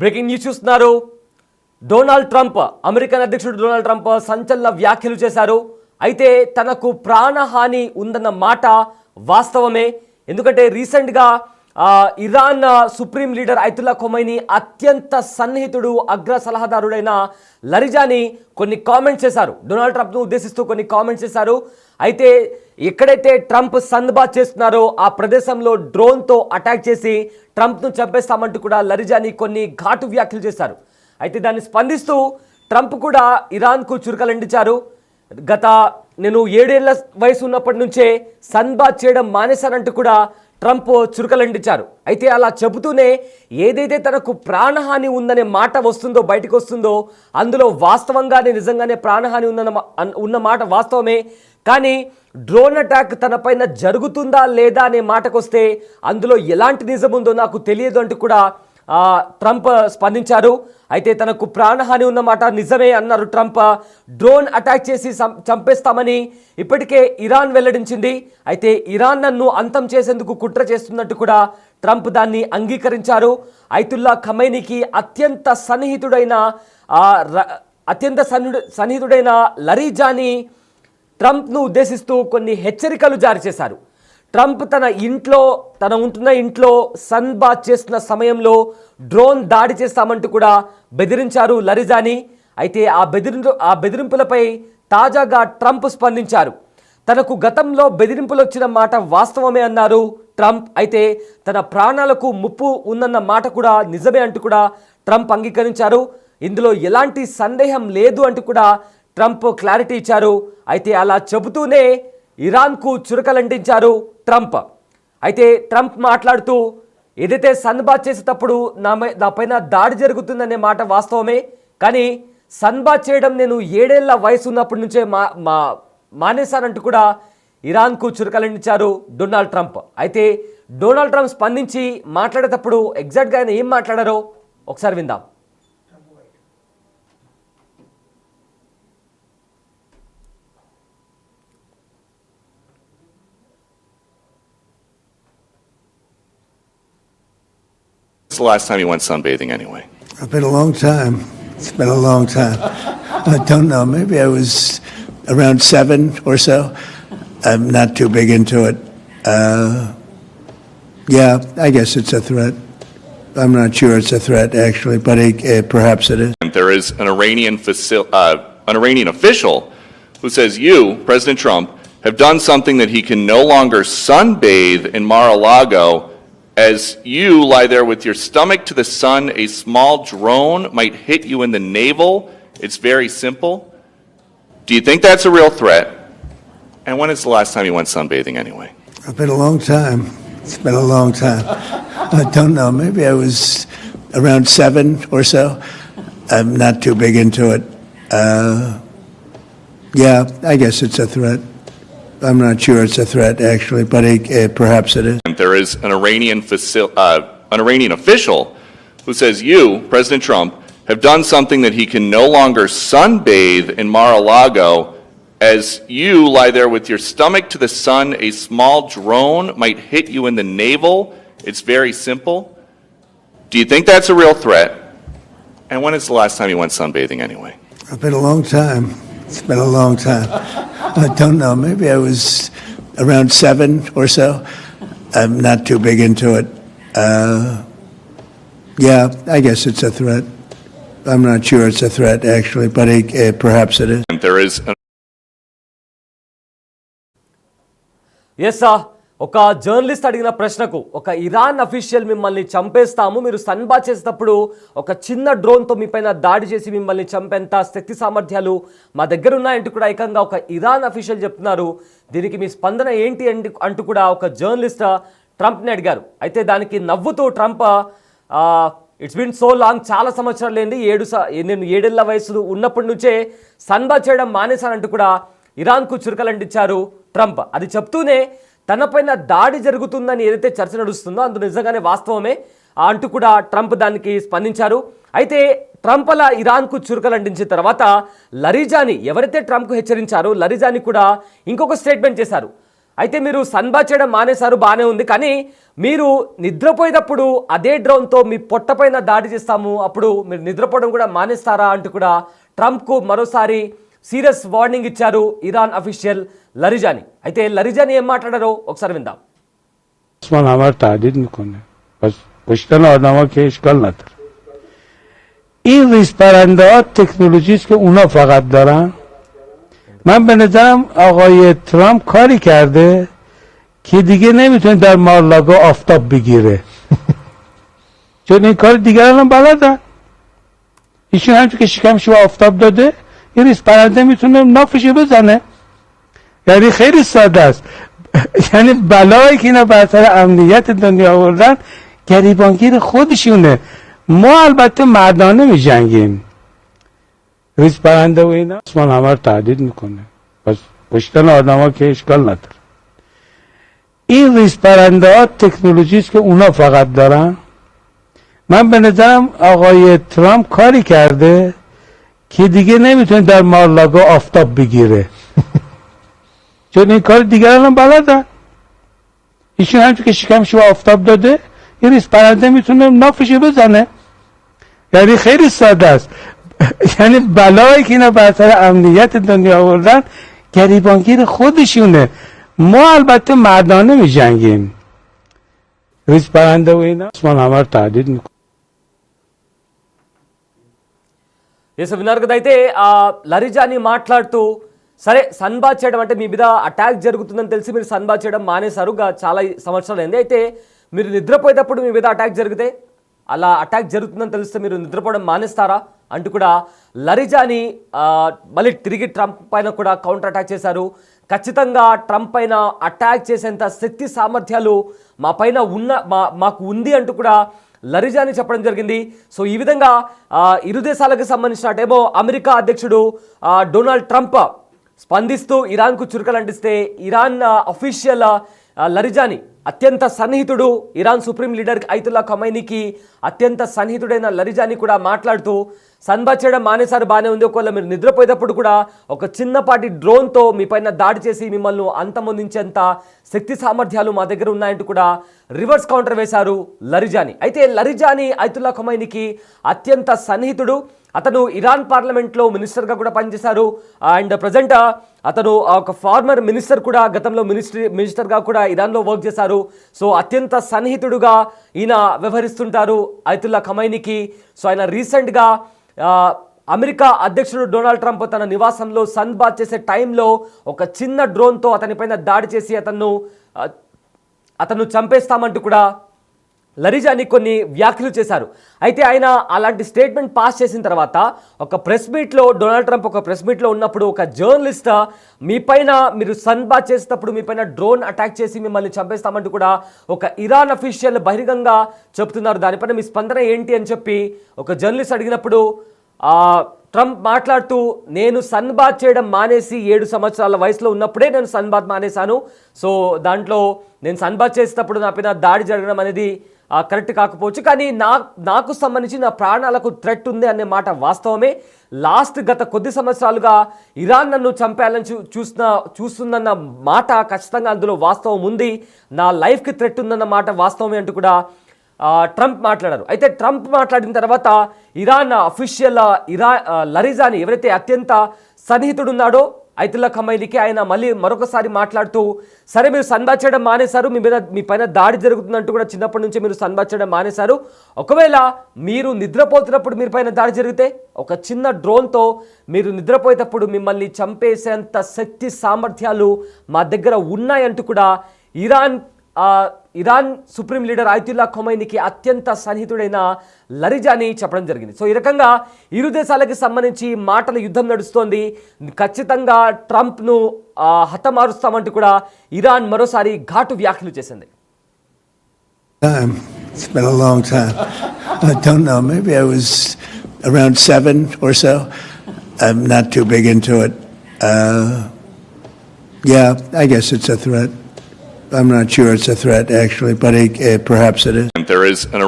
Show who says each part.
Speaker 1: Breaking news చూస్తున్నారు. Donald Trump, American అధ్యక్షుడు Donald Trump సంచలన వ్యాఖ్యలు చేశారు. అయితే తనకు ప్రాణహాని ఉందన్న మాట వాస్తవమే. ఎందుకంటే రీసెంట్గా Iran supreme leader Ayatollah Khomeini అత్యంత సన్నిహితుడు, అగ్ర సలహాదారుడైన లరిజానీ కొన్ని కామెంట్స్ చేశారు. డొనాల్డ్ ట్రంప్ను ఉద్దేశిస్తూ కొన్ని కామెంట్స్ చేశారు. అయితే ఎక్కడైతే ట్రంప్ సన్బాత్ చేస్తున్నారో ఆ ప్రదేశంలో డ్రోన్తో అటాక్ చేసి ట్రంప్ను చంపేస్తామంటూ కూడా లరిజానీ కొన్ని ఘాటు వ్యాఖ్యలు చేశారు. అయితే దాన్ని స్పందిస్తూ ట్రంప్ కూడా ఇరాన్కు చురకలండించారు. నేను 7 ఏళ్ల వయసు ఉన్నప్పటి నుంచే సన్బాత్ చేయడం మానేశానంటూ కూడా ట్రంప్ చురకలండించారు. అయితే అలా చెబుతూనే ఏదైతే తనకు ప్రాణహాని ఉందనే మాట బయటకు వస్తుందో అందులో వాస్తవంగానే నిజంగానే ప్రాణహాని ఉన్న మాట వాస్తవమే. కానీ డ్రోన్ అటాక్ తనపైన జరుగుతుందా లేదా అనే మాటకొస్తే అందులో ఎలాంటి నిజం ఉందో నాకు తెలియదు అంటూ కూడా ట్రంప్ స్పందించారు. అయితే తనకు ప్రాణహాని ఉన్నమాట నిజమే అన్నారు ట్రంప్. డ్రోన్ అటాక్ చేసి చంపేస్తామని ఇప్పటికే ఇరాన్ వెల్లడించింది. అయితే ఇరాన్ నన్ను అంతం చేసేందుకు కుట్ర చేస్తున్నట్టు కూడా ట్రంప్ దాన్ని అంగీకరించారు. అయతుల్లా ఖమైనీకి అత్యంత సన్నిహితుడైన లరిజానీ ట్రంప్ను ఉద్దేశిస్తూ కొన్ని హెచ్చరికలు జారీ చేశారు. ట్రంప్ తన ఉంటున్న ఇంట్లో సన్బాత్ చేస్తున్న సమయంలో డ్రోన్ దాడి చేస్తామంటూ కూడా బెదిరించారు లరిజానీ. అయితే ఆ బెదిరింపులపై తాజాగా ట్రంప్ స్పందించారు. తనకు గతంలో బెదిరింపులు వచ్చిన మాట వాస్తవమే అన్నారు ట్రంప్. అయితే తన ప్రాణాలకు ముప్పు ఉందన్న మాట కూడా నిజమే అంటూ కూడా ట్రంప్ అంగీకరించారు. ఇందులో ఎలాంటి సందేహం లేదు అంటూ కూడా ట్రంప్ క్లారిటీ ఇచ్చారు. అయితే అలా చెబుతూనే ఇరాన్కు చురకలంటించారు ట్రంప్. అయితే ట్రంప్ మాట్లాడుతూ ఏదైతే సన్బాత్ చేసేటప్పుడు నా పైన దాడి జరుగుతుందనే మాట వాస్తవమే. కానీ సన్బాత్ చేయడం నేను 7 ఏళ్ల వయసు ఉన్నప్పటి నుంచే మానేశానంటూ కూడా ఇరాన్కు చురకలంటించారు డొనాల్డ్ ట్రంప్. అయితే డొనాల్డ్ ట్రంప్ స్పందించి మాట్లాడేటప్పుడు ఎగ్జాక్ట్గా ఆయన ఏం మాట్లాడారో ఒకసారి విందాం.
Speaker 2: When's the last time you went sunbathing anyway?
Speaker 3: It's been a long time. It's been a long time. I don't know. Maybe I was around 7 or so. I'm not too big into it. Yeah, I guess it's a threat. I'm not sure it's a threat, actually, but perhaps it is.
Speaker 2: And there is an Iranian official who says you, President Trump, have done something that he can no longer sunbathe in Mar-a-Lago. As you lie there with your stomach to the sun, a small drone might hit you in the navel. It's very simple. Do you think that's a real threat? And when is the last time you went sunbathing anyway?
Speaker 3: It's been a long time. It's been a long time. I don't know. Maybe I was around 7 or so. I'm not too big into it. Yeah, I guess it's a threat. I'm not sure it's a threat, actually, but perhaps it is.
Speaker 2: And there is an Iranian official who says you, President Trump, have done something that he can no longer sunbathe in Mar-a-Lago. As you lie there with your stomach to the sun, a small drone might hit you in the navel. It's very simple. Do you think that's a real threat? And when is the last time you went sunbathing anyway?
Speaker 3: It's been a long time. It's been a long time. I don't know. Maybe I was around 7 or so. I'm not too big into it. Yeah, I guess it's a threat. I'm not sure it's a threat, actually, but perhaps it is.
Speaker 2: And there is
Speaker 1: ఎస్ ఒక journalist అడిగిన ప్రశ్నకు ఒక Iran official మిమ్మల్ని చంపేస్తాము, మీరు sunbath చేసేటప్పుడు ఒక చిన్న డ్రోన్తో మీ పైన దాడి చేసి మిమ్మల్ని చంపేంత శక్తి సామర్థ్యాలు మా దగ్గర ఉన్నాయంటూ కూడా ఏకంగా ఒక ఇరాన్ అఫీషియల్ చెప్తున్నారు. దీనికి మీ స్పందన ఏంటి అంటూ కూడా ఒక జర్నలిస్ట్ ట్రంప్ని అడిగారు. అయితే దానికి నవ్వుతూ Trump it's been so long, చాలా సంవత్సరాలు లేని నేను 7 ఏళ్ల వయసు ఉన్నప్పటి నుంచే సన్బాత్ చేయడం మానేశానంటూ కూడా ఇరాన్కు చురకలంటించారు ట్రంప్. అది చెప్తూనే తనపైన దాడి జరుగుతుందని ఏదైతే చర్చ నడుస్తుందో అందులో నిజంగానే వాస్తవమే అంటూ కూడా ట్రంప్ దానికి స్పందించారు. అయితే ట్రంప్ అలా ఇరాన్కు చురకలంటించిన తర్వాత లరిజానీ ఎవరైతే ట్రంప్కు హెచ్చరించారో లరిజానీ కూడా ఇంకొక స్టేట్మెంట్ చేశారు. అయితే మీరు సన్బాత్ చేయడం మానేశారు, బాగానే ఉంది. కానీ మీరు నిద్రపోయేటప్పుడు అదే డ్రోన్తో మీ పొట్టపైన దాడి చేస్తాము, అప్పుడు మీరు నిద్రపోవడం కూడా మానేస్తారా అంటూ కూడా ట్రంప్కు మరోసారి సీరియస్ వార్నింగ్ ఇచ్చారు ఇరాన్ అఫీషియల్ లరిజానీ. అయితే లరిజానీ ఏం మాట్లాడారో ఒకసారి విందాం.
Speaker 4: من همه رو تهدید میکنه پس کشتن آدم ها که اشکال نداره. این ریز پرنده ها تکنولوژی است که اونا فقط دارن. من به نظرم آقای ترامپ کاری کرده که دیگه نمیتونه در مارلاگو آفتاب بگیره چون این کار دیگران هم بلدن. ایشون همچون که شکمش به آفتاب داده این ریز پرنده میتونه نافشو بزنه. یعنی خیلی ساده است. یعنی بلایی که اینا بر سر امنیت دنیا آوردن گریبانگیر خودشونه. ما البته مردانه می جنگیم. ریز پرنده و اینا من همه رو تهدید میکنه پس کشتن آدم ها که اشکال نداره. این ریز پرنده ها تکنولوژی است که اونا فقط دارن. من به نظرم آقای ترامپ کاری کرده که دیگه نمیتونه در مارلاگو آفتاب بگیره چون این کار دیگران هم بلدن. ایشون همچون که شکمش به آفتاب داده این ریز پرنده میتونه نافشو بزنه. یعنی خیلی ساده است. یعنی بلایی که اینا بر سر امنیت دنیا آوردن گریبانگیر خودشونه. ما البته مردانه می جنگیم. ریز پرنده و اینا من همه رو تهدید میکنم.
Speaker 1: ఎస్ విన్నారు కదా. అయితే లరిజానీ మాట్లాడుతూ సరే సన్బాత్ చేయడం అంటే మీ మీద అటాక్ జరుగుతుందని తెలిసి మీరు సన్బాత్ చేయడం మానేశారు, చాలా సంవత్సరాలు అయింది. అయితే మీరు నిద్రపోయేటప్పుడు మీ మీద అటాక్ జరిగితే, అలా అటాక్ జరుగుతుందని తెలిస్తే మీరు నిద్రపోవడం మానేస్తారా అంటూ కూడా లరిజానీ మళ్ళీ తిరిగి ట్రంప్ పైన కూడా కౌంటర్ అటాక్ చేశారు. ఖచ్చితంగా ట్రంప్ పైన అటాక్ చేసేంత శక్తి సామర్థ్యాలు మా పైన మాకు ఉంది అంటూ కూడా లరిజానీ చెప్పడం జరిగింది. సో ఈ విధంగా ఇరు దేశాలకు సంబంధించిన అటేమో అమెరికా అధ్యక్షుడు డొనాల్డ్ ట్రంప్ స్పందిస్తూ ఇరాన్కు చురుకలు అంటిస్తే, ఇరాన్ అఫీషియల్ లరిజానీ అత్యంత సన్నిహితుడు, ఇరాన్ సుప్రీం లీడర్ అయతుల్లా ఖమైనీకి అత్యంత సన్నిహితుడైన లరిజానీ కూడా మాట్లాడుతూ సన్బాత్ చేయడం మానేసారు, బాగానే ఉంది. ఒకవేళ మీరు నిద్రపోయేటప్పుడు కూడా ఒక చిన్నపాటి డ్రోన్తో మీ పైన దాడి చేసి మిమ్మల్ని అంతమొందించేంత శక్తి సామర్థ్యాలు మా దగ్గర ఉన్నాయంటూ కూడా రివర్స్ కౌంటర్ వేశారు లరిజానీ. అయితే లరిజానీ అయతుల్లా ఖమైనీకి అత్యంత సన్నిహితుడు. అతను ఇరాన్ పార్లమెంట్లో మినిస్టర్గా కూడా పనిచేశారు. అండ్ ప్రజెంట్ అతను ఒక ఫార్మర్ మినిస్టర్ కూడా, గతంలో మినిస్టర్గా కూడా ఇరాన్లో వర్క్ చేశారు. సో అత్యంత సన్నిహితుడుగా ఈయన వ్యవహరిస్తుంటారు అయతుల్లా ఖమైనీకి. సో ఆయన రీసెంట్గా అమెరికా అధ్యక్షుడు డొనాల్డ్ ట్రంప్ తన నివాసంలో సన్బాత్ చేసే టైంలో ఒక చిన్న డ్రోన్తో అతనిపైన దాడి చేసి అతను చంపేస్తామంటూ కూడా లరిజానీ కొన్ని వ్యాఖ్యలు చేశారు. అయితే ఆయన అలాంటి స్టేట్మెంట్ పాస్ చేసిన తర్వాత ఒక ప్రెస్ మీట్లో, డొనాల్డ్ ట్రంప్ ఒక ప్రెస్ మీట్లో ఉన్నప్పుడు ఒక జర్నలిస్ట్ మీపైన, మీరు సన్బాత్ చేసేటప్పుడు మీపైన డ్రోన్ అటాక్ చేసి మిమ్మల్ని చంపేస్తామంటూ కూడా ఒక ఇరాన్ అఫీషియల్ బహిరంగంగా చెప్తున్నారు, దానిపైన మీ స్పందన ఏంటి అని చెప్పి ఒక జర్నలిస్ట్ అడిగినప్పుడు ట్రంప్ మాట్లాడుతూ, నేను సన్బాత్ చేయడం మానేసి 7 సంవత్సరాల వయసులో ఉన్నప్పుడే నేను సన్బాత్ మానేశాను. సో దాంట్లో నేను సన్బాత్ చేసేటప్పుడు నా పైన దాడి జరగడం అనేది కరెక్ట్ కాకపోవచ్చు, కానీ నాకు సంబంధించి నా ప్రాణాలకు థ్రెట్ ఉంది అనే మాట వాస్తవమే. గత కొద్ది సంవత్సరాలుగా ఇరాన్ నన్ను చంపేయాలని చూస్తుందన్న మాట ఖచ్చితంగా అందులో వాస్తవం ఉంది. నా లైఫ్కి థ్రెట్ ఉందన్న మాట వాస్తవమే అంటూ కూడా ట్రంప్ మాట్లాడారు. అయితే ట్రంప్ మాట్లాడిన తర్వాత ఇరాన్ అఫీషియల్ లరిజానీ ఎవరైతే అత్యంత సన్నిహితుడున్నాడో అయతుల్లా ఖమైనీకి, ఆయన మళ్ళీ మరొకసారి మాట్లాడుతూ, సరే మీరు సన్బాత్ చేయడం మానేశారు, మీ పైన దాడి జరుగుతుందంటూ కూడా చిన్నప్పటి నుంచి మీరు సన్బాత్ చేయడం మానేశారు. ఒకవేళ మీరు నిద్రపోతున్నప్పుడు మీ పైన దాడి జరిగితే, ఒక చిన్న డ్రోన్తో మీరు నిద్రపోయేటప్పుడు మిమ్మల్ని చంపేసేంత శక్తి సామర్థ్యాలు మా దగ్గర ఉన్నాయంటూ కూడా ఇరాన్ సుప్రీం లీడర్ అయతుల్లా ఖమైనీకి అత్యంత సన్నిహితుడైన లరిజానీ చెప్పడం జరిగింది. సో ఈ రకంగా ఇరు దేశాలకు సంబంధించి మాటల యుద్ధం నడుస్తోంది. ఖచ్చితంగా ట్రంప్ను హతమారుస్తామంటూ కూడా ఇరాన్ మరోసారి ఘాటు వ్యాఖ్యలు చేసింది.
Speaker 3: It's been a long time. I don't know, maybe I was around 7 or so. I'm not too big into it. Yeah, I guess it's a threat. I'm not sure it's a threat, actually, but perhaps it is.
Speaker 2: There is an